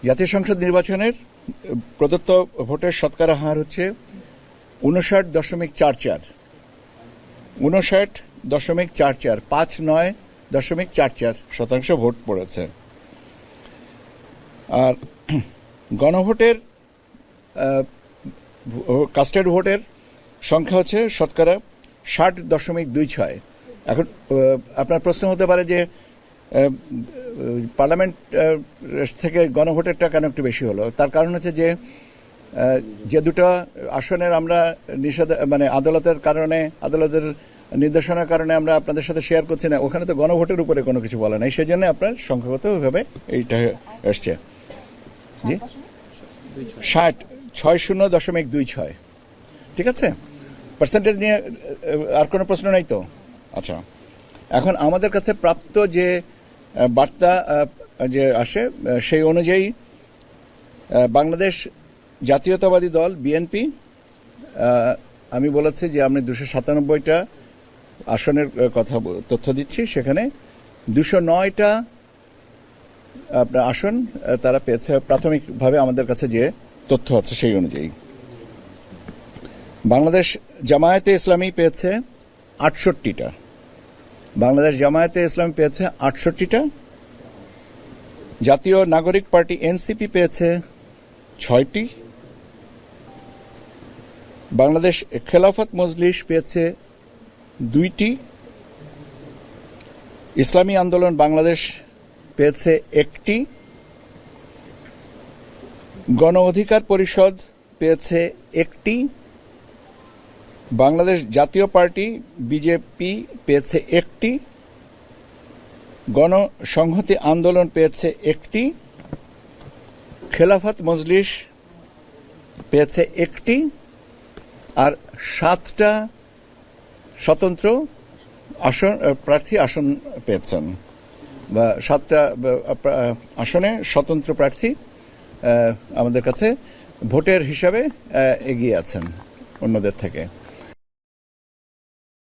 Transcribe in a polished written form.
জাতীয় সংসদ নির্বাচনের প্রদত্ত ভোটের শতকরা হার হচ্ছে 59.44 59.44 ভোট পড়েছে। আর গণভোটের কাস্টেড ভোটের সংখ্যা হচ্ছে শতকরা 60.26। এখন আপনার প্রশ্ন হতে পারে যে পার্লামেন্ট থেকে গণভোটেরটা কেন একটু বেশি হলো। তার কারণ হচ্ছে যে দুটো আসনের আমরা আদালতের নির্দেশনার কারণে আমরা আপনাদের সাথে শেয়ার করছি না, ওখানে তো গণভোটের উপরে কোনো কিছু বলা নাই, সেই জন্য আপনার সংখ্যাগতভাবে এইটা এসছে। জি 60.26। ঠিক আছে, পার্সেন্টেজ নিয়ে আর কোনো প্রশ্ন নাই তো? আচ্ছা, এখন আমাদের কাছে প্রাপ্ত যে বার্তা যে আসে সেই অনুযায়ী বাংলাদেশ জাতীয়তাবাদী দল বিএনপি, আমি বলেছি যে আমি 297টা আসনের কথা তথ্য দিচ্ছি, সেখানে 209টা আপনার আসন তারা পেয়েছে প্রাথমিকভাবে আমাদের কাছে যে তথ্য আছে সেই অনুযায়ী। বাংলাদেশ জামায়াতে ইসলামী পেয়েছে 68টা, পেয়েছে 68টা। জাতীয় নাগরিক পার্টি এনসিপি পেয়েছে 6টি। বাংলাদেশ খেলাফত মজলিস পেয়েছে 2টি। ইসলামী আন্দোলন বাংলাদেশ পেয়েছে 1টি। গণ অধিকার পরিষদ পেয়েছে 1টি। বাংলাদেশ জাতীয় পার্টি বিজেপি পেয়েছে 1টি। গণসংহতি আন্দোলন পেয়েছে 1টি। খেলাফত মজলিস পেয়েছে 1টি। আর 7টা স্বতন্ত্র প্রার্থী আসন পেয়েছেন, বা 7টা আসনে স্বতন্ত্র প্রার্থী আমাদের কাছে ভোটের হিসাবে এগিয়ে আছেন অন্যদের থেকে।